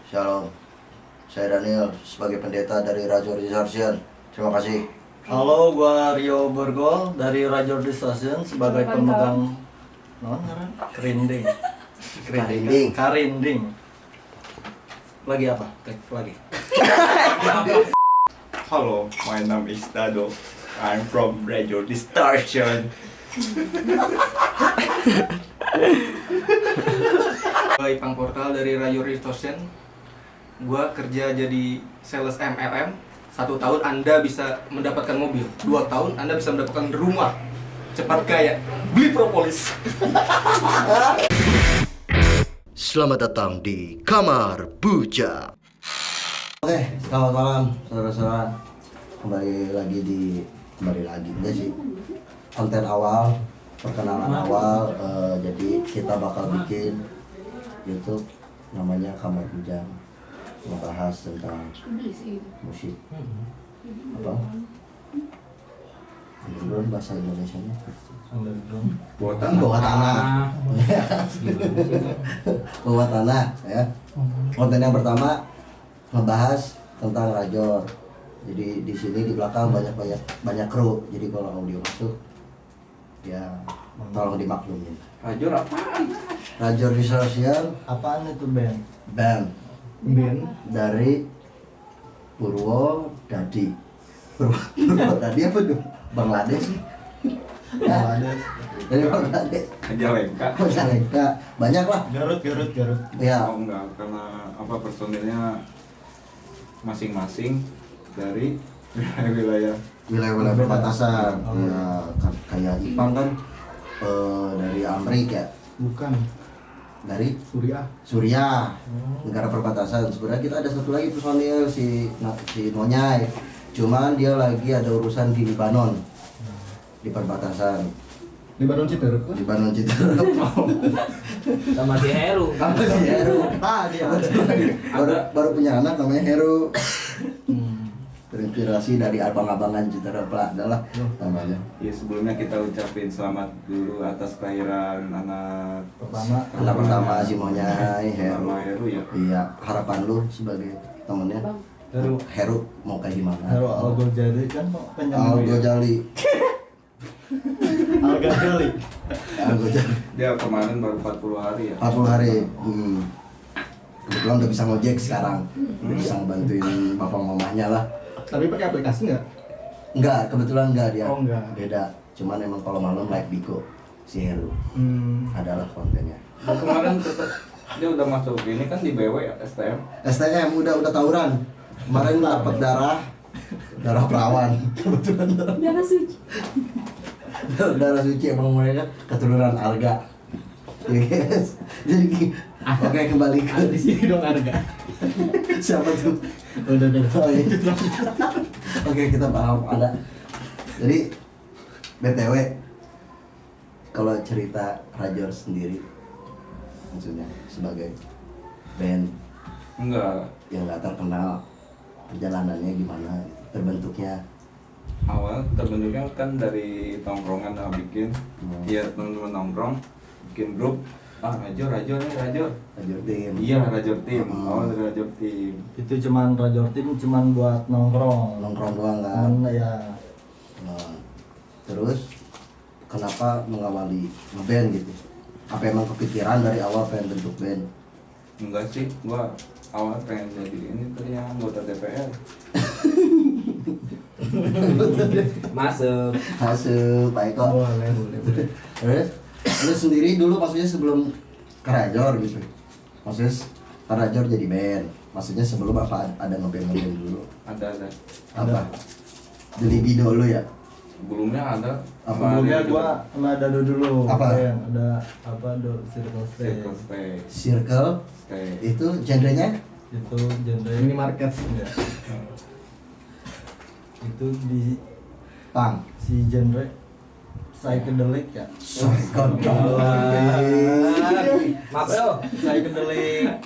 Shalom. Saya Daniel sebagai pendeta dari Raja Distortion. Terima kasih. Halo, gua Rio Borgol dari Raja Distortion sebagai pemegang kerinding. Karinding. Lagi apa? Lagi. Hello, my name is Dado. I'm from Radio Distortion. Gue Ipang Portal dari Rayo Distortion. Gua kerja jadi sales MLM. 1 tahun Anda bisa mendapatkan mobil, 2 tahun Anda bisa mendapatkan rumah. Cepat kaya, beli propolis. Selamat datang di Kamar Buja. Oke, selamat malam saudara-saudara. Kembali lagi enggak sih? Konten awal, perkenalan awal. Jadi kita bakal bikin YouTube namanya Kamar Buja, membahas tentang musik. Apa? Underground bahasa Indonesianya. Bawah tanah. Bawah tanah ya. Konten yang pertama ngebahas tentang Rajor. Jadi di sini di belakang banyak kru. Jadi kalau audio masuk ya tolong dimaklumin. Rajor apaan? Rajor Distortion Apaan itu band? band dari Purwodadi. Purwodadi apa tuh? Bangladesh. Dari Bangladesh. Majalengka. Banyak lah. Garut. Ya. Oh enggak, karena personilnya masing-masing dari wilayah. Wilayah perbatasan. Ya, kayak Ipang kan dari Amerika ya. Bukan. Dari Suriah. negara perbatasan. Sebenarnya kita ada satu lagi personil si Nonyai. Cuman dia lagi ada urusan di Libanon. Di perbatasan. Libanon Citerep. Libanon Citerep. Sama si Heru. Si Heru. Dia. Baru punya anak namanya Heru. Terinspirasi dari abang-abangan Citerep lah adalah namanya. Ya sebelumnya kita ucapin selamat dulu atas kelahiran anak Pertama si Monyai Heru. Sama Heru ya. Iya, harapan lu sebagai temennya Heru mau kayak gimana? Heru Al-Ghazali kan Al-Ghazali. Al-Ghazali. Al-Ghazali. Dia kemarin baru 40 hari ya. 40 hari. Kebetulan udah bisa ngojek sekarang. Udah bisa ngebantuin bapak mamanya lah. Tapi pakai aplikasi nggak? Enggak, kebetulan enggak dia. Oh, enggak. Beda. Cuman emang kalau malam live Biko si Heru. Adalah kontennya. Kemarin tetap dia udah masuk ini kan di BW ya, STM. STM udah tawuran. Kemarin dapat darah perawan. Kebetulan Darah suci. darah suci emang mereka keturunan Arga. Yes. Jadi oke, kembali ke Di sini dong harga. siapa tuh? Udah. Oh, iya. Oke, kita paham ada. Jadi BTW kalau cerita Rajor sendiri maksudnya sebagai band Enggak, yang nggak terkenal, perjalanannya gimana, terbentuknya? awal terbentuknya kan dari tongkrongan lah bikin. Iya, teman-teman nongkrong bikin grup. Rajor nih. Rajor tim. Iya, Rajor Tim. Awal dari Rajor Tim. Itu cuman Rajor Tim cuman buat nongkrong Doang kan. ya. Nah, terus kenapa mengawali ngeband gitu? Apa emang kepikiran dari awal pengen bentuk band? Enggak sih, gua awal pengen jadi ini tadi yang anggota DPR. Masuk. Pak Eko. Boleh. Terus lu sendiri dulu maksudnya sebelum ke Rajor gitu. Maksudnya ke Rajor jadi band. Maksudnya sebelum apa ada ngeband dulu? Ada. Apa? Jadi Bido lu ya? Sebelumnya ada. Sebelumnya gua sama Dado dulu. Apa? Ada apa Circle Stay. Circle Stay. Circle Stay. itu genrenya Itu genre minimarket ya. Itu di punk. si genre psychedelic ya. Maaf yo. Psychedelic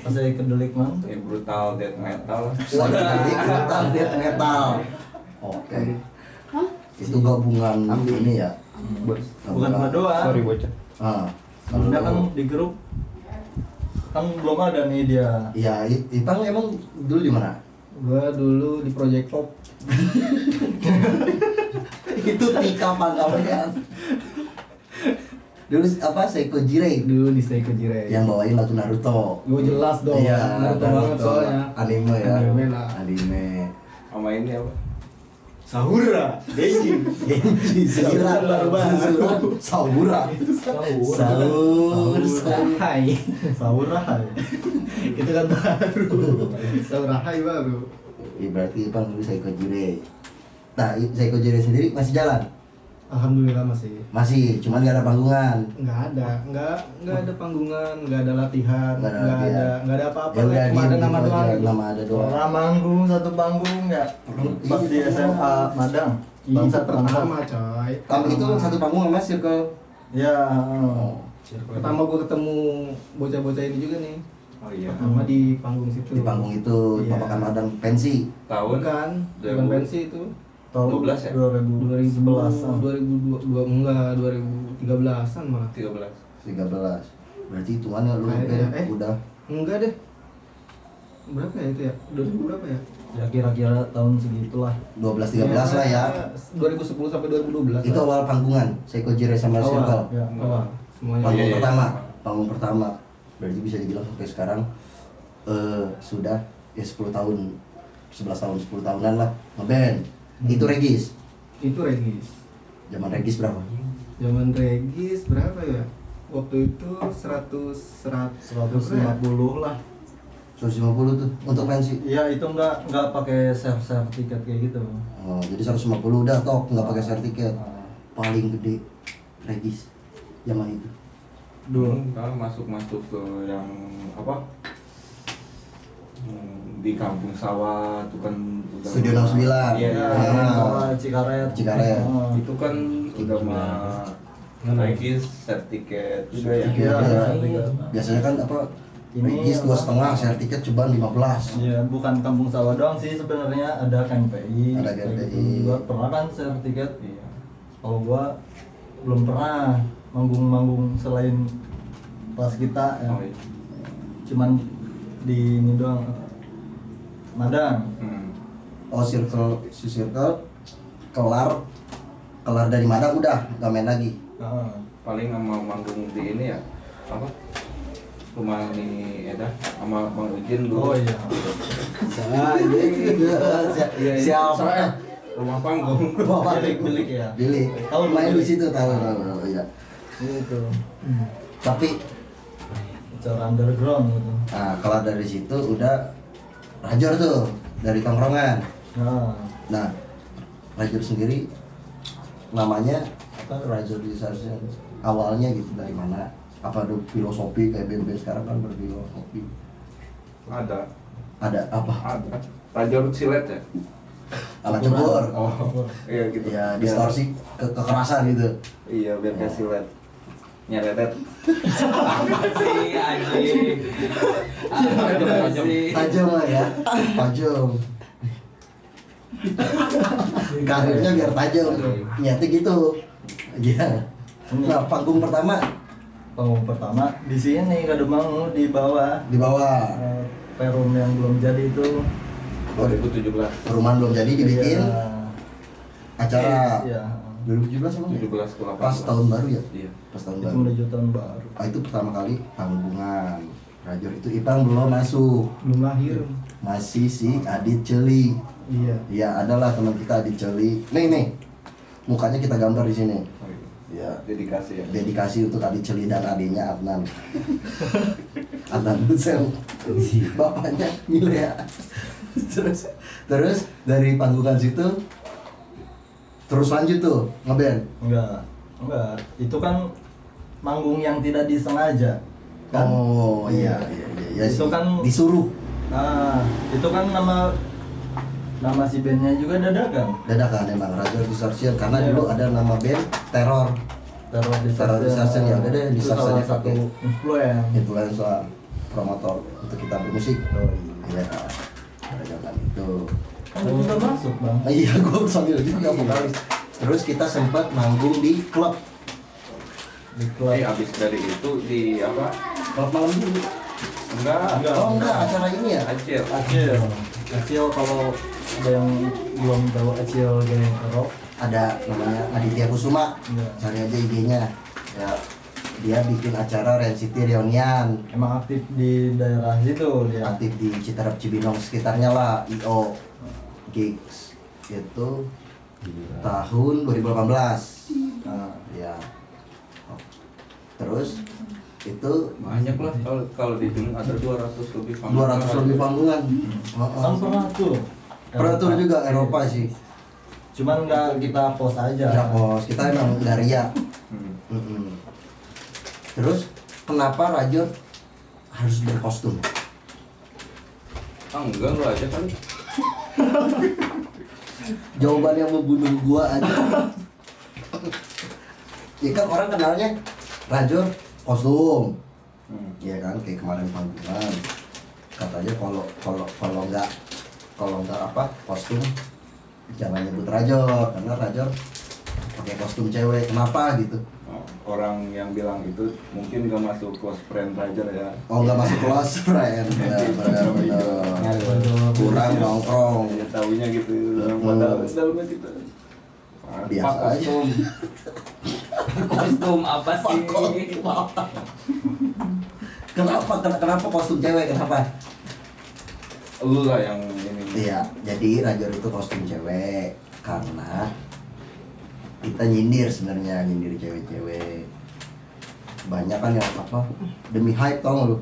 psychedelic man. Ya, brutal death metal. Metal, death metal. Oke. Itu gabungan ini ya. Bukan gua doang. bocah. Ah, Sebelumnya kan di grup Kan belum ada nih dia. Iya, Ipang emang dulu di mana? Gua dulu di Project Pop. Itu Tika Panggawean. Dulu apa Seiko Jirei Dulu di Seiko Jirei. yang bawain lagu Naruto. Gue jelas dong. Iya, Naruto banget soalnya. Anime ya. Anime lah. Anime. Sama ini apa? Sahura, Genji. Genji, Saura, Saura. Sahur. Hai. Sahura. Itu kan baru. Saurahai baru. Berarti Ipang dulu Seiko Jirei. Nah, Seiko Jirei sendiri masih jalan? Alhamdulillah masih. Masih, cuman gak ada panggungan. Nggak ada panggungan, nggak ada latihan, Nggak ada latihan. nggak ada apa-apa. Ya udah Cuma ada diem nama gitu doang. aja, gitu. nama ada doang. Orang manggung satu panggung ya. Pas di SMA Madang. Bangsa pertama coy. Kamu itu satu panggung sama Circle. Ya. Pertama gue ketemu bocah-bocah ini juga nih. Oh iya. Pertama di panggung situ. Di panggung itu, Iya. Papakan Madang pensi. Tahun Bukan, bukan pensi itu. Tahun 12 ya? 2011. 2002 enggak 2013-an malah. 13. 13. Berarti hitungannya lu Kayaknya, udah Enggak deh. Berapa ya itu ya? 2000 berapa ya? Ya kira-kira tahun segitulah. 12-13 lah ya. 2010 sampai 2012. Itu awal panggungan Seiko Jirei sama Circle. Ya. awal. Semuanya. Panggung Iya, iya. pertama, panggung pertama. Berarti bisa dibilang sampai sekarang sudah ya 10 tahun, 11 tahun, 10 tahunan lah ngeband. Itu Regis. Itu Regis. Zaman Regis berapa? Zaman Regis berapa ya? Waktu itu 150 lah. 150 tuh untuk pensi. Iya, itu enggak pakai share tiket kayak gitu. Oh, jadi 150 udah tok, nggak pakai share tiket. Paling gede Regis zaman itu. Dulu. Kalau masuk ke yang apa? Di kampung sawah itu kan udah Studio 69. Iya. Ya, Ah. sama Cikaret. Cikaret. Ah. Itu kan udah mah Regis set tiket juga ya. Tiket, Iya, ya. share tiket. Biasanya kan apa? Ini Regis apa? 2,5, share tiket cuma 15. Iya, bukan kampung sawah doang sih sebenarnya, ada KMPI. Ada kayak KMPI. gitu. Juga pernah kan share tiket. Iya. Kalau gua belum pernah manggung-manggung selain kelas kita ya. Oh, iya. Cuman di ini doang. Madang. Oh, si Circle kelar dari Madang udah nggak main lagi. Heeh. Paling sama manggung di ini ya apa? Rumah ini Eda sama Bang Ujin dulu. Oh iya. Siapa? Rumah panggung. Bilik ya. Billy. Tahu main di situ tahu ya. Itu. Tapi Acara underground gitu. nah, kalau dari situ udah Rajor tuh dari tongkrongan. Nah, Rajor sendiri namanya apa? Rajor Distortion. Awalnya gitu dari mana? Apa ada filosofi kayak band-band sekarang kan berfilosofi? Ada. Ada apa? Ada. Rajor Silet ya? Alat cukur. Oh, iya gitu. Ya, distorsi kekerasan gitu. Iya, biar kayak silet. Nyeretet. Tajam lah ya. Tajam. Karirnya biar tajam. Niatnya gitu. Iya. Nah, panggung pertama Panggung pertama di sini Kademangu di bawah. di bawah. Perum yang belum jadi itu. 2017. Perumahan belum jadi dibikin Iya. acara Iya. 2017 emang ya? 17 ke 18. Pas tahun baru ya? Iya. Pas tahun Itu baru. menuju tahun baru. Ah, itu pertama kali panggungan. Rajor itu Ipang belum masuk. Belum lahir. Masih si Adit Celi. Iya. Ya, adalah teman kita Adit Celi. Nih. Mukanya kita gambar di sini. Oh, iya. Ya, Dedikasi ya. dedikasi untuk Adit Celi dan adiknya Adnan. Adnan Hussein. Bapaknya Milea. Terus dari panggungan situ terus lanjut tuh ngeband. Enggak. Itu kan manggung yang tidak disengaja. Kan? Oh iya. Itu sih. kan- Disuruh Nah, itu kan nama si bandnya juga dadakan. dadakan emang Rajor Distortion karena Iya. dulu ada nama band Teror. Teror Distortion, ya udah deh, Itu Distortion salah ya, satu pakai. influence. Influencer promotor untuk kita bermusik. Oh Iya. Pada zaman itu. Kan itu juga masuk bang. Iya, gue sambil juga vokalis. Terus kita sempat manggung di klub Di klub. Abis dari itu di apa? malam dulu. Enggak. Oh enggak, acara ini ya? Acil. Acil kalau ada yang belum tahu Acil Gang Rock. Ada namanya Aditya Kusuma. Iya. Cari aja IG-nya. Ya, dia bikin acara Rain City Reunian. Emang aktif di daerah situ dia. Aktif di Citarap Cibinong sekitarnya lah, IO Gigs itu tahun 2018. Nah, ya. Terus itu Banyak lah kalau dihitung ada 200 lebih panggung. 200 lebih panggungan. Kan pernah tuh. Pernah tuh juga Eropa sih. Cuman nggak kita post aja. Ya bos, kita emang nggak ria. Hmm. Terus kenapa Rajor harus berkostum? Enggak, lu aja kali. Jawaban yang membunuh gua aja. Ya kan orang kenalnya Rajor kostum. Ya kan kayak kemarin panggungan. Katanya kalau nggak apa kostum jangan nyebut Rajor karena Rajor pakai kostum cewek. Kenapa gitu? Orang yang bilang itu mungkin gak masuk close friend Rajar ya. Oh nggak masuk close friend, benar. Kurang nongkrong. Ya tahunya gitu dalam dalamnya kita. Biasa aja. Kostum apa sih? Kenapa kostum cewek? Kenapa? Lu lah yang ini. Iya, jadi Rajor itu kostum cewek karena kita nyindir sebenarnya, nyindir cewek-cewek. Banyak kan yang apa demi hype, tau gak lu?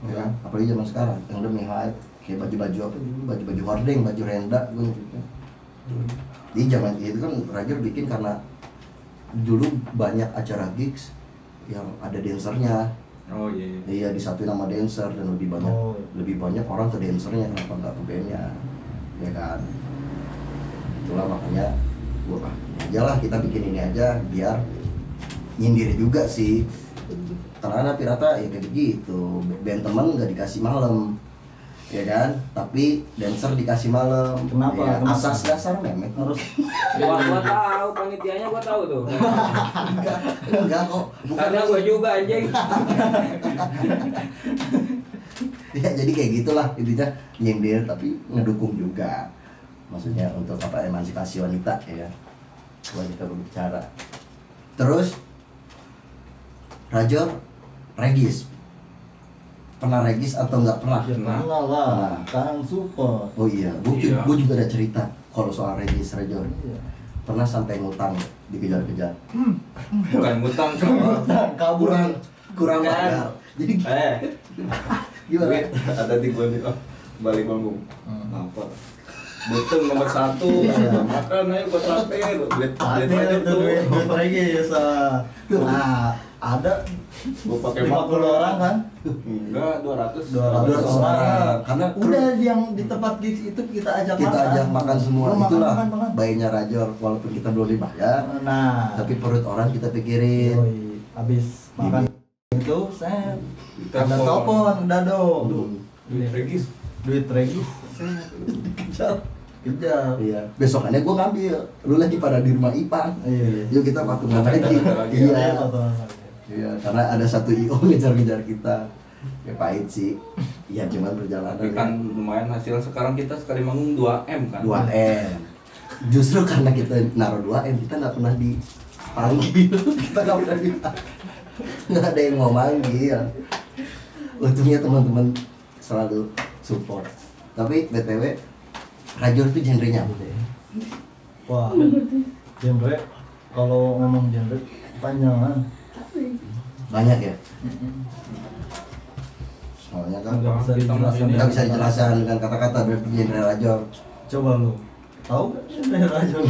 Ya kan? Apalagi zaman sekarang yang demi hype kayak baju-baju apa dulu, baju-baju hordeng, baju renda gue nyebutnya. Di zaman itu kan Rajor bikin karena dulu banyak acara gigs yang ada dancernya. Oh iya. Iya, disatuin nama dancer dan lebih banyak orang ke dancernya, kenapa nggak ke bandnya, ya kan? Itulah makanya gua ini aja lah, kita bikin ini aja biar nyindir juga sih. Karena pirata ya kayak begitu, band temen nggak dikasih malam, ya kan? Tapi dancer dikasih malam. Kenapa? Ya, Kenapa? asas dasar memek harus. Gua tahu panitianya, gua tahu tuh. Enggak kok, bukan Karena gua juga anjing. ya jadi kayak gitulah intinya, nyindir tapi ngedukung juga, maksudnya untuk apa, emansipasi wanita ya, wanita berbicara. Terus Rajor regis, pernah regis atau nggak pernah? Ya pernah lah, kan support. Oh iya, Iya. gue juga ada cerita kalau soal regis Rajor. Iya. Pernah sampai ngutang, dikejar-kejar, Bukan ngutang Kaburan. kurang bayar. Jadi gimana? Duit ada di gua nih, balik panggung. Apa? Betul nomor 1, makan aja buat sate, duit Ada aja itu duit regis. Nah, ada Gua pakai 50 orang kan? Enggak, 200. 200 orang. Karena Udah yang di tempat gigs itu kita ajak kita makan. ajak makan semua. Lu Itulah makan. baiknya Rajor, walaupun kita belum dibayar, Nah, tapi perut orang kita pikirin. yoi, habis makan itu saya ada Telepon. telepon, udah dong. Duit regis. Duit regis. Kejar. Iya. Besokannya gue ngambil. Lu lagi pada di rumah Ipan. Iya. Yuk kita patungan lagi. Lagi. Iya. Iya. Karena ada satu IO ngejar-ngejar kita. Ya pahit sih. Iya, cuman perjalanan. Tapi kan lumayan hasil sekarang kita sekali manggung 2M kan. 2M. Justru karena kita naruh 2M, kita nggak pernah dipanggil. Kita nggak pernah dipanggil. Nggak ada yang mau manggil. Untungnya teman-teman selalu support. Tapi BTW Rajor itu genrenya apa deh? Wah, genre kalau ngomong genre panjangan. Banyak ya? Soalnya kan Nggak bisa dijelaskan. nggak bisa dijelaskan dengan kata-kata berarti genre Rajor. Coba lu tahu gak genre Rajor?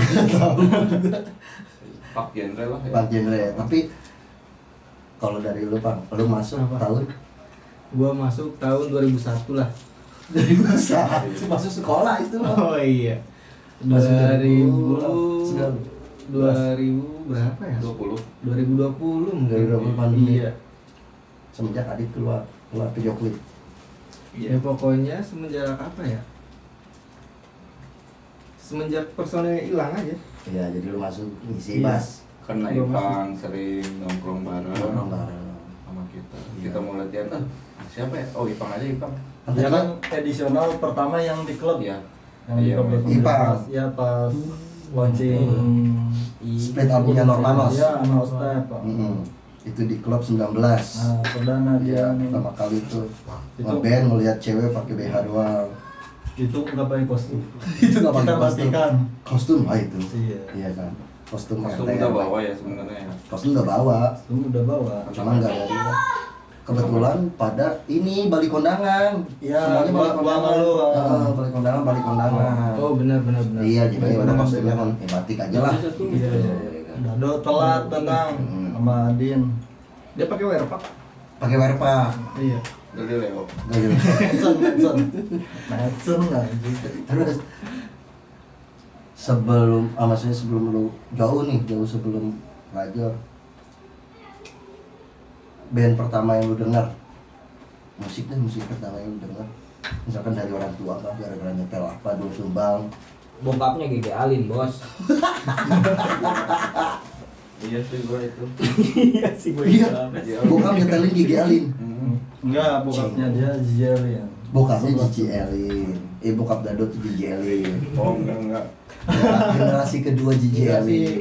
Pak genre lah ya. Pak genre. Tapi kalau dari lu Pak, lu masuk Apa? tahun Gua masuk tahun 2001 lah. dari masa masuk sekolah itu loh. Oh iya. Masuk 2000 2000 berapa ya? 20. 2020 mungkin. 2020 pandemi. Iya. Semenjak Adit keluar video klip. Ya pokoknya semenjak apa ya? Semenjak personelnya hilang aja. Iya, jadi lu masuk ngisi Iya. bass. Karena Gua Ipan sering nongkrong bareng Nongkrong bareng. sama kita. Iya. Kita mau latihan, Siapa ya? Oh, Ipang aja Ipang. Ya kan edisional pertama yang di klub ya. Yang di Iya, klub Ipang. ya pas launching Split albumnya Normanos. Iya, No Step. Itu di klub 19. Nah, perdana dia Iya, nih. pertama kali itu Itu- ngeband ngeliat cewek pakai BH doang. Itu nggak pakai kostum. Itu nggak pakai Kita kostum. matikan. Kostum itu. Iya. Iya kan. Kostum Kostum RT. udah bawa ya sebenarnya ya. Kostum udah bawa. Kostum udah bawa. Cuma nggak dari. Kebetulan pada ini balik kondangan. Iya, Semuanya balik gua kondangan. malu. Balik kondangan. Oh benar. Iya, jadi udah kostumnya kan batik aja lah. Iya, iya. Dado telat tenang sama Adin. Dia pakai wear pak. Pakai werpa. Iya. Dari Leo. Madsen lah. Terus maksudnya sebelum lu jauh sebelum Rajor, band pertama yang lu dengar, musik pertama yang lu dengar, misalkan dari orang tua kan, gara-gara nyetel apa dulu sumbang. Bokapnya Gigi Alin, Bos. Iya sih gua itu. Iya sih gue. Iya, bokap nyetelin Gigi Alin, Enggak, bokapnya dia Zelian. bokapnya Gigi Alin, bokap Dado tuh Gigi Alin, Oh enggak. generasi kedua Gigi Iya Alin. sih.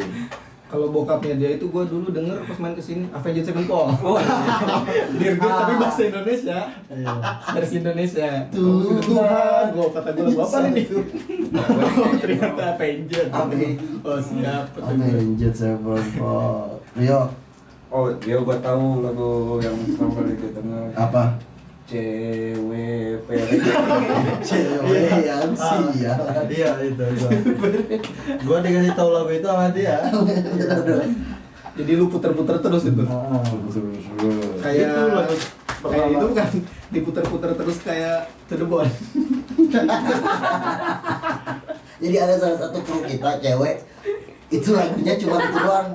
Kalau bokapnya dia itu gue dulu denger pas main kesini Avenged Sevenfold. Dirgut tapi bahasa Indonesia. Versi Indonesia. Tuhan, gue kata gue lagu apa nih? Oh, ternyata Avenged. Oh siap. Avenged Sevenfold. Rio, Oh, dia gua tahu lagu yang sama itu denger. apa? CWP. Cewek yang Iya, itu. Gua dikasih tahu lagu itu sama dia. Jadi lu puter-puter terus itu. Kayak Itu lagu kayak itu kan diputer-puter terus kayak to the bone. Jadi ada salah satu kru kita cewek, itu lagunya cuma itu doang,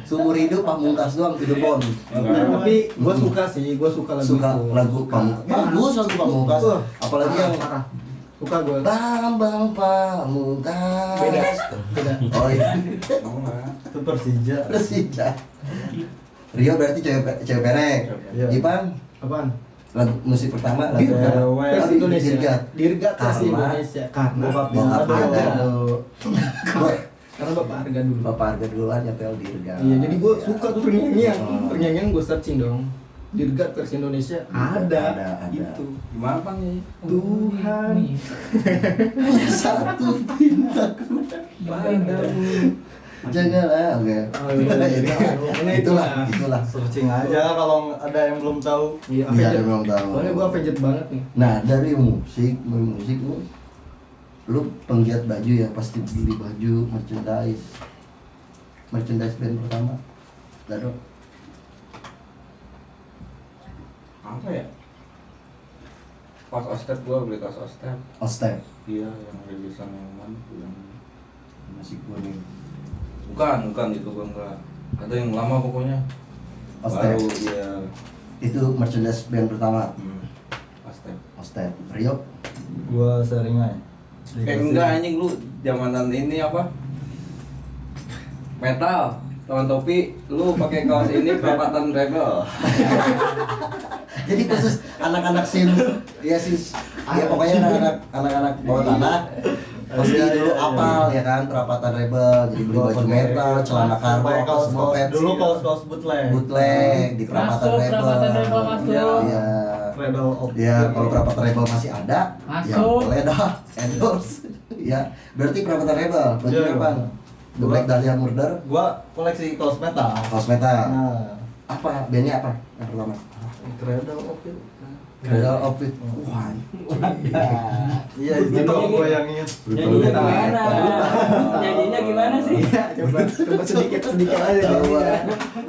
seumur hidup Pamungkas doang, to the bone. Tapi gue suka sih, gue suka lagu Suka itu. lagu Pamungkas, bagus lagu Pamungkas, apalagi yang parah. Suka gue. Bambang Pamungkas. Beda. Oh iya, Itu Persija. Persija. Rio berarti cewek perek. Iya. Ipang Apaan? lagu musik pertama lagu Dirgat. pertama. Versi Indonesia. Dirgat. Dirgat versi Karena- Indonesia. Karena Bokapnya Bokapnya ada. ada. karena bapak harga dulu. Bapak harga duluan nyetel Dirgat. Iya, jadi gue suka tuh ternyanyian. Oh. Ternyanyian gue searching dong. Dirgat versi Indonesia ada. Ada. Gitu. Gimana Bang ya? Tuhan Satu pintaku padamu. janganlah, oke. Oh, iya. Itulah. Searching aja kalau ada yang belum tahu. Iya, Iya, Avenged. memang tahu. Soalnya gue Avenged banget nih. Nah, dari musik lu penggiat baju ya, pasti beli baju, merchandise band pertama. Dado. Apa ya? Pas Ostep gua beli tas Ostep. Ostep, Iya, yang rilisan yang mana tuh yang masih kuning. bukan itu gua enggak. Ada yang lama pokoknya. Ostep. Baru iya. Itu merchandise band pertama. Ostep. Ostep. Rio. Gua sering aja. Enggak anjing lu zamanan ini apa? Metal. Tahun topi, lu pakai kaos ini perapatan rebel. Jadi khusus anak-anak ya pokoknya anak-anak bawah tanah pasti Iya, dulu iya, apal ya kan perapatan rebel, jadi beli baju metal, celana kargo, semua pets. Dulu kaos bootleg di perapatan Masuk, rebel. perapatan rebel masuk. Iya. Rebel of Ya kalau perapatan rebel masih ada, ya Masuk. boleh dah endorse. Ya, berarti perapatan rebel, baju Iya, apa? The Black Dahlia Murder, Gua koleksi kaos metal. kaos metal. Nah, Apa bandnya apa yang pertama? Cradle of Filth. Cradle of Filth. Wah. Iya, itu dong gua yang inget. Nyanyinya gimana? Nyanyinya gimana sih? Coba sedikit aja.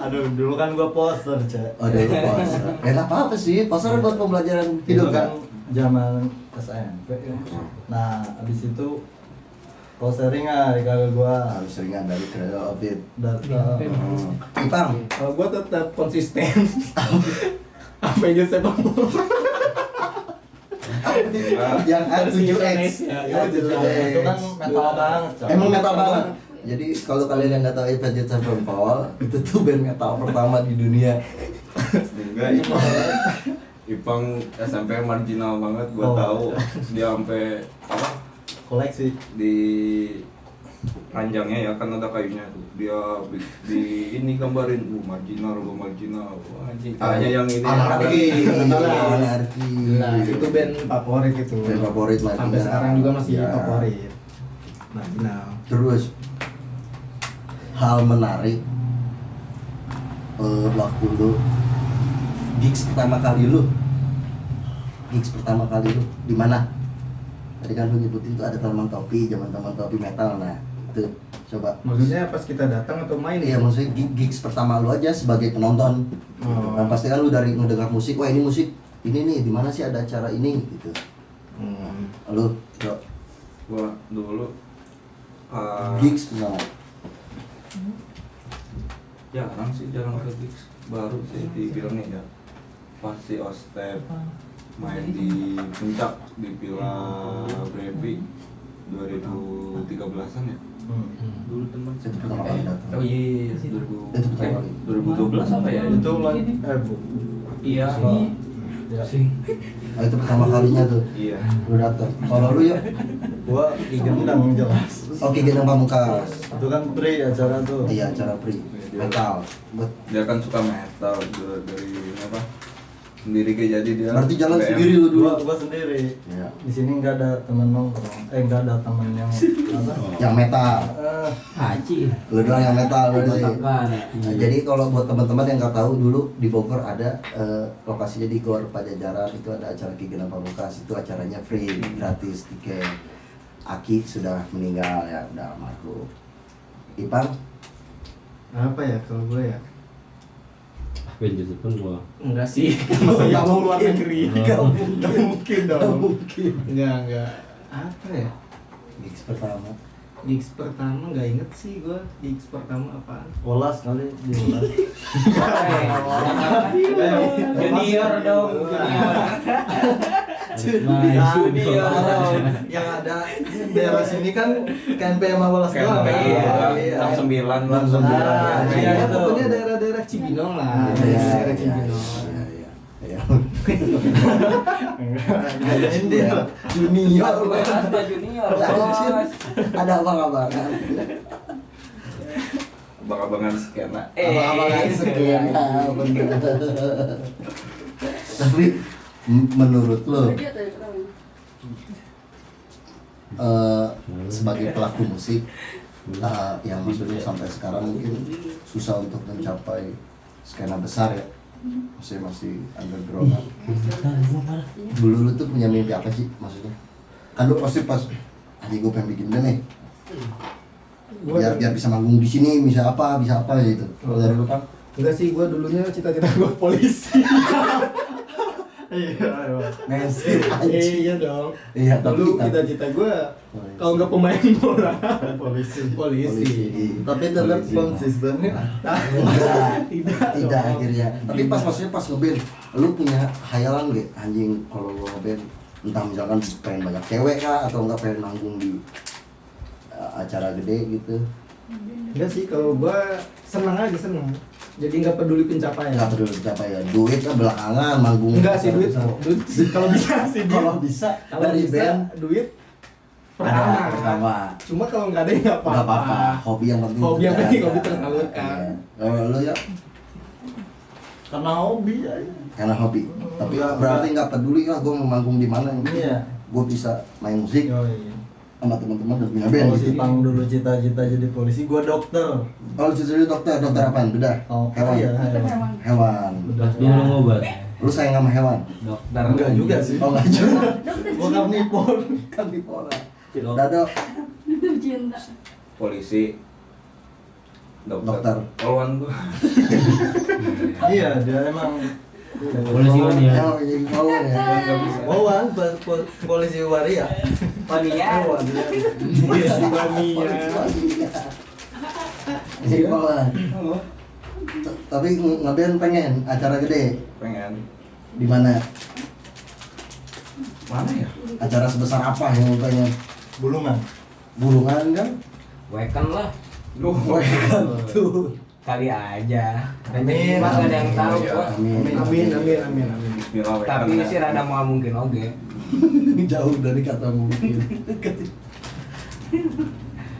Aduh, dulu kan gua poster, Cek. Oh, dari poster. Apa sih? Poster buat pembelajaran Itu hidup kan kan? zaman SMP ya. Nah, abis itu postering di kakak gua. Harus seringan dari Cradle of Filth. Ipang. Kalau gue tetap konsisten. Avenged Sevenfold. Yang Versi A7X. Indonesia. Ya, Itu kan metal banget, Cok. Emang metal banget. Jadi kalau kalian yang nggak tahu Avenged Sevenfold, itu tuh band metal pertama di dunia. Enggak itu. Ipang SMP marginal banget, gua tahu dia sampai apa koleksi di ranjangnya ya kan ada kayunya tuh dia di ini gambarin marginal wah anjing kayaknya yang ini Anarki. Nah, Anarki. nah itu band favorit itu Band favorit Marginal. sampai sekarang juga masih Ya. favorit Marginal. Terus hal menarik waktu lu gigs pertama kali lu di mana? Tadi kan lu nyebutin itu ada Teman Topi, zaman Teman Topi metal. Nah, itu coba. Maksudnya pas kita datang atau main? Iya, maksudnya gigs pertama lu aja sebagai penonton. Gitu. Oh. Kan pasti kan lu dari ngedengar musik, wah ini musik ini nih, di mana sih ada acara ini gitu. Lu, Bro, gua dulu gigs pertama. jarang ke gigs baru sih dibilangnya ya pasti Ostep main di puncak di Villa Brevi 2013an ya dulu teman Itu pertama kali datang. oh iya Itu pertama kali. 2012 apa ya Itu iya Oh, itu pertama kalinya tuh iya lu datang. Kalau lu ya, gua Gendang jelas. oke Gendang Pamungkas. Itu kan pre acara tuh. Iya, acara free metal. dia kan suka metal dari apa sendiri kayak jadi dia Berarti jalan BM. sendiri lu dulu. Gua sendiri. Iya. Di sini nggak ada teman nongkrong. Nggak ada teman yang apa? Yang metal. Haji. Lu doang yang metal berarti. Mantap. Nah, jadi kalau buat teman-teman yang nggak tahu dulu di Bogor ada lokasinya di Gor Pajajaran itu ada acara Ki Gendang Pamungkas itu acaranya free gratis tiket. Aki sudah meninggal ya udah almarhum. Ipang Apa ya kalau gue ya? Benjut pun gua. Enggak sih. Nggak mau luar negeri. Nggak mungkin dong. nggak mungkin. Enggak. Apa ya? Gigs pertama. Gigs pertama nggak inget sih gue. Gigs pertama apaan? Olas kali di Olas. Junior dong, junior. Yang ada daerah sini kan KNP sama Walas doang. Iya, 69 lah. Iya, Iya, pokoknya daerah-daerah Cibinong lah. Iya, Daerah iya, Cibinong. iya. Dia Junior. Ada junior, bos. Ada abang-abangan. Abang-abangan skena. Abang-abangan sekian. Bener. Tapi menurut lo sebagai pelaku musik yang maksudnya sampai sekarang mungkin susah untuk mencapai skena besar ya, masih underground. Dulu lu tuh punya mimpi apa sih maksudnya? Kan lu pasti pas gue pengen bikin band nih, biar bisa manggung di sini, bisa apa gitu. Kalau dari lu kan? enggak sih, gue dulunya cita-cita gue polisi. Iya, Mainstream iya dong. Iya, tapi Dulu cita-cita gue kalau nggak pemain bola, polisi. Tapi tetap konsistennya. tidak akhirnya. Tapi maksudnya pas ngeband, lu punya khayalan gak anjing kalau lu ngeband, entah misalkan pengen banyak cewek kah atau enggak pengen manggung di acara gede gitu? Enggak sih, kalau gue senang. Jadi nggak peduli pencapaian. Enggak peduli pencapaian, duit kan belakangan manggung. Enggak sih, duit kalau bisa sih duit. Kalau bisa Kalau dari bisa, band duit pertama. Cuma kalau nggak ada ya nggak Enggak apa-apa. apa-apa, hobi yang penting. Hobi yang penting, ada. hobi tersalurkan. Iya. Kalau lu ya Karena hobi ya. karena hobi. Tapi berarti nggak peduli lah gue mau manggung di mana. Iya. Gue bisa main musik Oh iya. sama teman-teman dan punya band Kalau gitu. si Pang dulu cita-cita jadi polisi, gua dokter. Oh, jadi dokter apaan? Beda? Oh, Hewan. iya, Hewan. Pas dulu ngobat. Lu sayang sama hewan? Dokter. Enggak juga sih. Oh, enggak juga. Gua karnivor. Karnivora. Dado, cinta. Polisi Dokter. Polwan gua Iya, dia emang Polisi kan ya. Oh, jadi hewan ya. Wawan polisi waria. Panian. Polisi waria. Jadi hewan. Tapi ngeband pengen acara gede pengen di mana? mana ya Acara sebesar apa yang lu pengen? Bulungan. Bulungan kan? Weekend lah. Tuh. Kali aja. Amin. Mah gak ada yang tahu Iya. kok. Amin. Bismillah. Tapi sih rada mau mungkin oke. Jauh dari kata mungkin.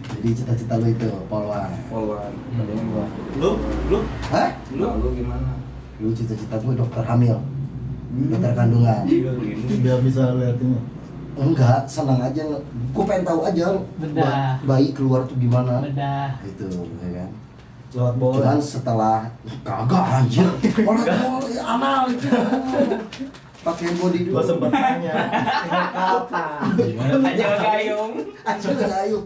Jadi cita-cita lu itu polwan. Polwan. Lu Hah? Lu gimana? Lu cita-cita gue dokter hamil. Dokter kandungan. biar bisa lihat ini. Enggak, senang aja. Gue pengen tahu aja Bedah. bayi keluar tuh gimana. Bedah. Gitu, ya kan. Lewat bola. Cuman setelah kagak anjir. Orang ya anal itu. Pakai body dulu. Gua sempet tanya. Tinggal kapan? Aja gayung. Anjir kayu.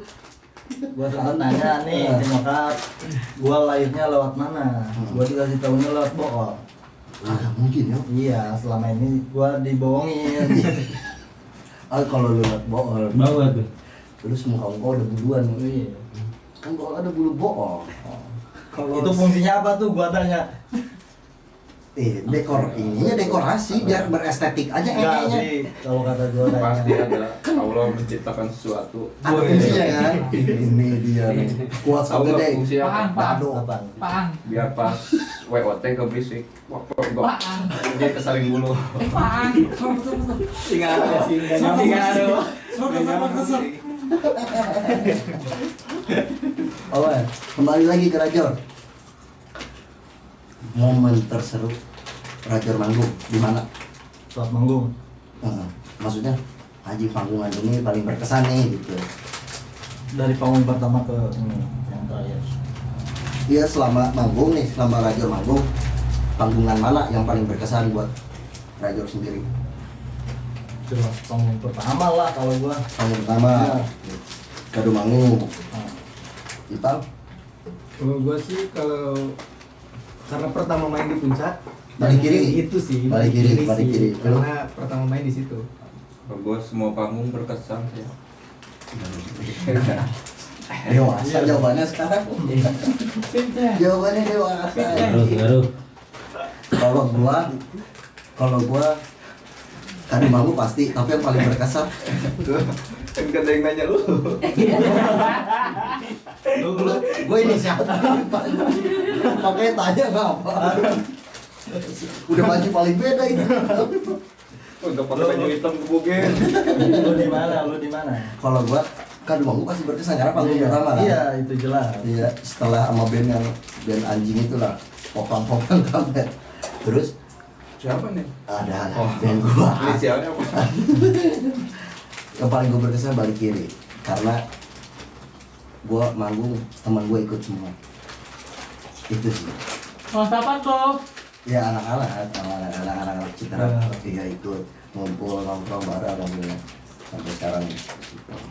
Gua sempet nanya nih ke nyokap. Gua lahirnya lewat mana? Gua dikasih tahunya lewat bool. Agak mungkin ya. Iya, selama ini gua dibohongin. Kalau lu liat bool, Bawa tuh. terus muka udah buluan. Iya. Kan bool ada bulu bool. Kalau Itu fungsinya apa tuh gua tanya? dekor ininya dekorasi biar berestetik aja Enggak kayaknya. sih, kalau kata gua Pasti tanya. ada Allah menciptakan sesuatu. Ada fungsinya kan? Ini dia nih. Kuat Tahu gede. nggak fungsi apa? Dado. Apaan? Pang. Biar pas WOT ke berisik. Wah, Apaan? dia kesaling bulu. Pang. Tinggal ada sih, enggak nyambung. Oh, kembali lagi ke Rajor. Momen terseru Rajor manggung di mana? Saat manggung. Maksudnya Haji panggungan ini paling berkesan nih gitu. Dari panggung pertama ke ini yang terakhir. Iya selama manggung nih, selama Rajor manggung, panggungan mana yang paling berkesan buat Rajor sendiri? Jelas panggung pertama lah kalau gua. Panggung pertama, Kado Manggung, Nah, Ipal, Kalau gue sih kalau karena pertama main di puncak Balik kiri. itu sih Balik kiri, balik sih. kiri. Karena pertama main di situ. Kalau gue semua panggung berkesan sih. dewasa jawabannya sekarang. Jawabannya dewasa. Ngaruh. Kalau gua Kado Manggung pasti, tapi yang paling berkesan Kan gak ada yang nanya lu. gue ini siapa? Makanya tanya nggak apa? Udah baju paling beda itu. Udah pakai baju hitam kebukin. lu di mana? Lu di mana? Kalau gua Kado Manggung pasti berkesan karena panggung pertama kan? Iya, itu jelas. Iya, setelah sama band anjing itulah, popang-popang kampret. Terus Siapa nih? ada Oh. band gua. Inisialnya apa? Yang paling gua berkesan balik kiri karena gua manggung teman gua ikut semua. Itu sih. Mas apa tuh? Ya anak-anak Citra iya ikut ngumpul nongkrong bareng alhamdulillah sampai sekarang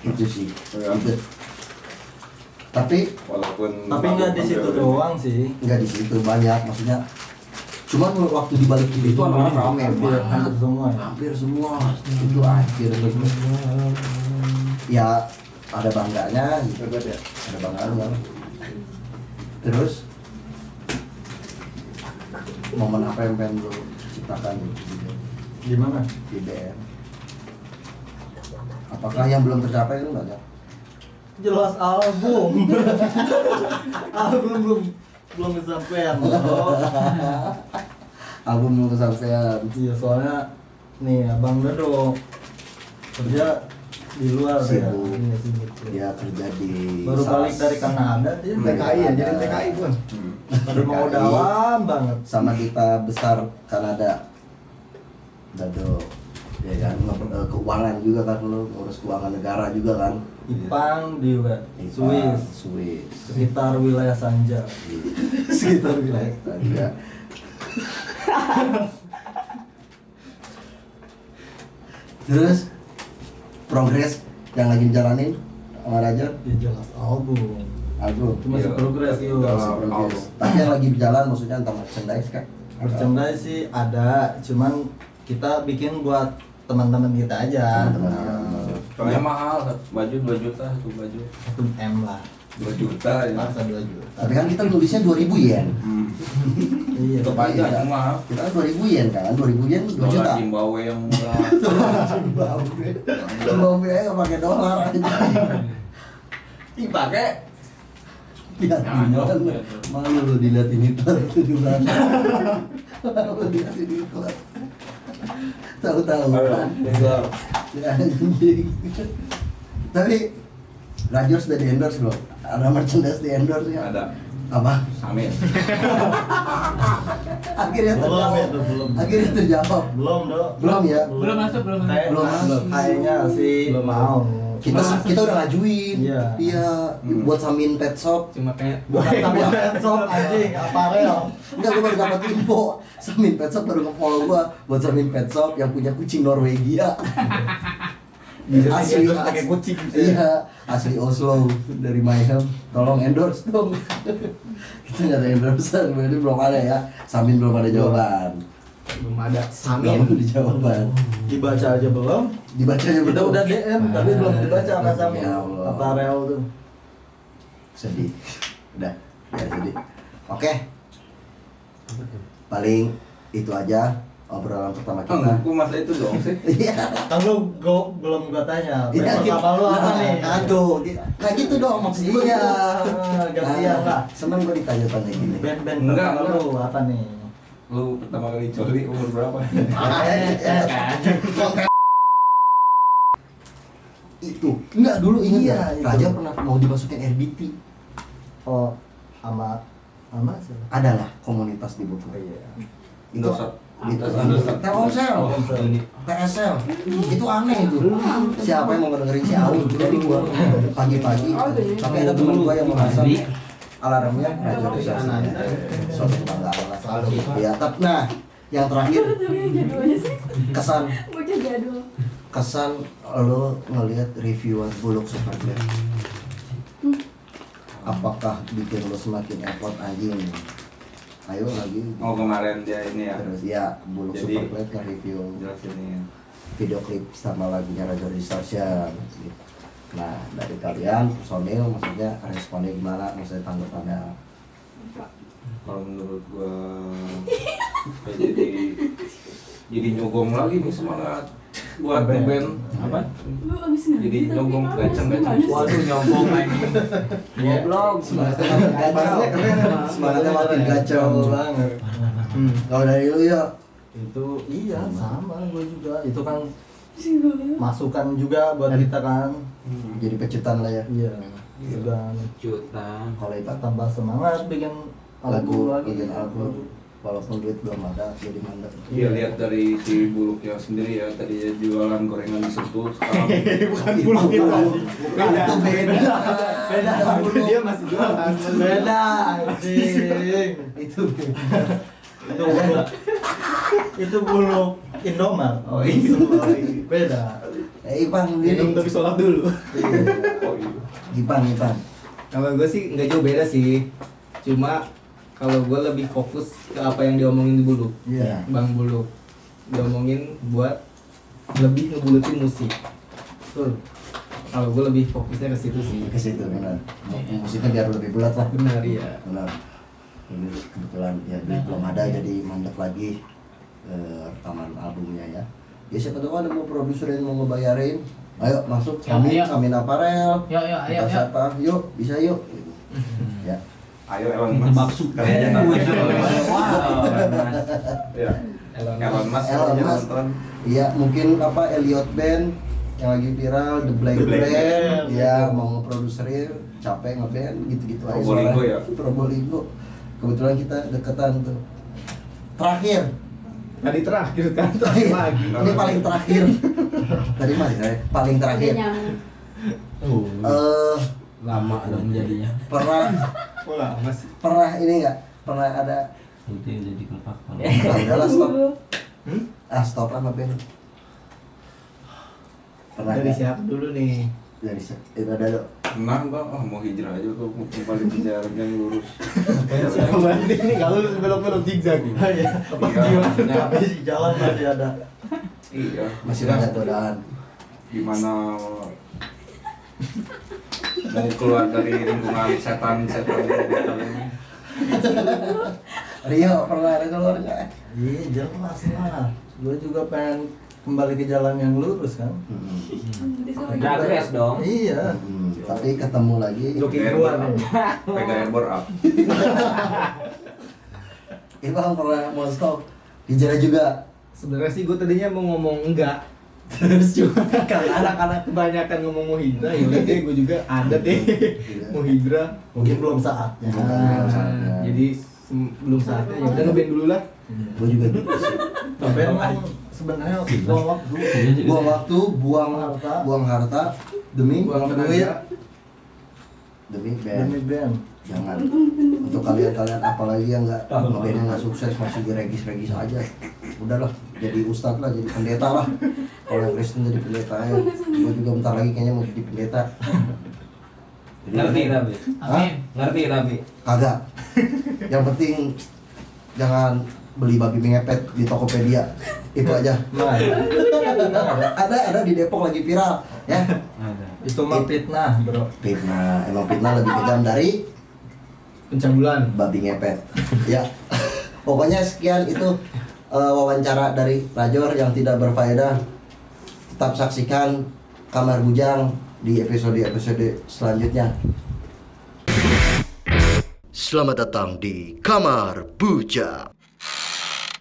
itu sih itu. Tapi Tapi nggak di situ doang sih. nggak di situ banyak maksudnya. Cuman waktu di balik kiri itu anak-anak rame Hampir banget. semua. Hampir semua itu akhir ya ada bangganya gitu. Ada bangganya. Terus momen apa yang pengen lu ciptakan Di mana? di BM? Apakah yang belum tercapai itu banyak? Jelas album. Album belum kesampaian. Album belum kesampaian. Iya, soalnya nih Abang Dodo kerja di luar ya. Sibuk. Iya, sibuk. Dia kerja di Baru balik SAS. dari Kanada dia TKI ya, jadi TKI pun. Baru mau TKI. dalam banget. Sama kita besar Kanada. Dado ya kan keuangan juga kan lo ngurus keuangan negara juga kan. Ipang di Ipang, Swiss, Swiss. sekitar wilayah Sanja. Sekitar wilayah Tanja. Terus progres yang lagi jalanin sama Raja Ya jelas album. album Masih Iya. progres yuk. Masih progres. Tapi yang lagi berjalan maksudnya entah merchandise kan? Merchandise sih ada, cuman kita bikin buat teman-teman kita aja. Teman-teman. Soalnya mahal, baju 2 juta, satu baju 1 M lah. 2 juta ya. Masa 2 juta. Tapi kan kita nulisnya 2000 yen. Iya. Tetap aja Iya. mahal. Kita kan 2000 yen kan, 2000 yen 2 Dolar juta. Zimbabwe yang murah. Zimbabwe aja nggak pakai dolar aja. Dipakai Liatin banget. Malu lu diliatin Hitler di belakang. Malu diliatin Hitler. Tahu-tahu kan. Ya anjing. Tapi Rajor sudah di endorse belum? Ada merchandise di endorse ya? Ada. Apa? Amin. Akhirnya terjawab. Belum. Akhirnya terjawab. Belum dong. Belum ya? Belum masuk. Belum masuk. Kayaknya sih Belum mau. Kita udah ngajuin. Iya. Iya, buat Samin Pet Shop. Cuma kayak Bukan tapi shop anjing, aparel. Enggak, gue baru dapat info. Samin Pet Shop baru nge-follow gua buat Samin Pet Shop yang punya kucing Norwegia. Asli pakai kucing. Iya, asli Oslo dari Mayhem. Tolong endorse dong. Kita nggak ada endorse, berarti belum ada ya. Samin belum ada jawaban. belum ada. Belum ada jawaban. Dibaca aja belum. Dibacanya Kita betul. udah DM tapi belum dibaca sama sama Ya Allah. aparel tuh. Sedih. Udah, ya sedih. Oke. Paling itu aja obrolan pertama kita. Kok masa itu dong sih? Iya. Kan lu belum gua tanya. Iya, Band pertama lu apa nih? Aduh, nah gitu dong maksud gue. Iya, gantian lah. Seneng gue ditanya-tanya gini. Band Enggak, pertama enggak. lu apa nih? Lu pertama kali coli umur berapa? Itu enggak dulu ingat Iya, ya. itu. Raja pernah mau dimasukin RBT. Oh, sama siapa? Adalah komunitas di Bogor. Iya. Itu Indosat. itu Indosat. Telkomsel, TSL. Itu aneh itu. Siapa yang mau ngedengerin si Aun? Jadi gua pagi-pagi. Tapi ada teman gua yang merasa alarmnya Raja bisa suatu kebanggaan lah selalu. Ya, tapi nah yang terakhir kesan kesan lo ngelihat reviewan Buluk Superbad, apakah bikin lo semakin effort anjing? Ayo lagi. Oh kemarin dia ini ya. Terus ya Buluk Jadi, Superbad nge-review Jelasin ini. video klip sama lagunya Raja Distortion gitu. Nah dari kalian personil maksudnya responnya gimana, maksudnya tanggapannya? Kalau menurut gua kayak jadi nyogong lagi nih semangat buat band apa? Jadi nyogong gacang. Waduh, nyombong anjing. Goblok. Semangatnya makin gacor. Semangatnya makin gacor banget. Kalau dari lu ya Itu iya sama gue juga. Itu kan masukan juga buat kita kan. jadi pecutan lah ya. Iya. Juga Jutaan. Kalau itu tambah semangat bikin lagu lagi. bikin album walaupun duit belum ada jadi mandek. Iya lihat dari si Buluknya sendiri ya, tadi jualan gorengan di Sentul sekarang Bukan Buluk itu. Itu beda. Beda sama Buluk. Dia masih jualan. Beda anjing. Itu Itu buluk. Itu buluk Indomart. Oh itu beda. Ipang sendiri. Minum tapi sholat dulu. oh iya. Ipang. Kalau gue sih nggak jauh beda sih. Cuma kalau gue lebih fokus ke apa yang diomongin di Buluk. Iya. Bang Buluk diomongin buat lebih ngebulutin musik. Betul. Kalau gue lebih fokusnya ke situ sih. Ke situ benar. Musiknya biar lebih bulat lah. Benar ya. Benar. Ini kebetulan ya duit belum ada jadi mandek lagi rekaman albumnya ya. Ya siapa tahu ada mau produser yang mau ngebayarin. Ayo masuk Samin, Ayo. Samin Aparel. Yuk, ayo, Kita ayo. siapa? Yuk, bisa yuk. Gitu. Ya. Ayo Elon Musk. Maksud Kayaknya Wow. ya. Elon Musk Elon aja Musk. nonton. Iya, mungkin apa Elliot Band yang lagi viral, The Black The Black Band, Band. ya mau ngeproduserin, capek ngeband, gitu-gitu aja. Probolinggo soalnya. ya? Probolinggo. Kebetulan kita deketan tuh. Terakhir, Tadi terakhir kan terakhir lagi. ini paling terakhir. Tadi mana? Paling terakhir. lama dong jadinya. Pola masih. Pernah ini nggak? Pernah ada? Itu yang jadi kelopak. Ah, udahlah stop. Stop sama band. Pernah Dari nggak? siapa dulu nih? Dari itu ada dok. Nah, bang, mau hijrah aja tuh, kembali ke jalan yang lurus. Sama ini kalau belok-belok zigzag. Iya, maksudnya, Tapi di jalan masih ada. iya, Masih maksudnya banyak godaan. gimana mau keluar dari lingkungan setan-setan ini. Rio pernah ada keluar nggak? Iya jelas lah. Gue juga pengen kembali ke jalan yang lurus kan. Hmm. Progres dong. Iya. Tapi ketemu lagi. Joki keluar nih. Pegang airbor up. Bang pernah mau stop dijara juga. Sebenarnya sih gue tadinya mau ngomong enggak. Terus cuma karena anak-anak kebanyakan ngomong Mohidra, ya udah deh gue juga ada deh Mohidra. Mungkin belum saatnya. Jadi belum saatnya, ya udah ngeband dulu lah. Gue juga gitu sih. Tapi emang sebenarnya buang waktu. Buang waktu, buang harta demi Buang duit, tenaga. demi band. Demi band. Jangan. Untuk kalian-kalian apalagi yang nggak ngebandnya nggak sukses masih di regis aja. Udahlah, jadi ustadz lah, jadi pendeta lah. Kalau yang Kristen jadi pendeta ya. Gue juga bentar lagi kayaknya mau jadi pendeta. Jadi, Ngerti tapi. Hah? Ngerti tapi. Kagak. Yang penting jangan beli babi ngepet di Tokopedia. Itu aja. Ada di Depok lagi viral ya. Ada. Itu mah fitnah, Bro. Fitnah, emang fitnah lebih kejam dari Pencabulan. babi ngepet. Ya. Pokoknya sekian itu wawancara dari Rajor yang tidak berfaedah. Tetap saksikan Kamar Bujang di episode selanjutnya. Selamat datang di Kamar Bujang.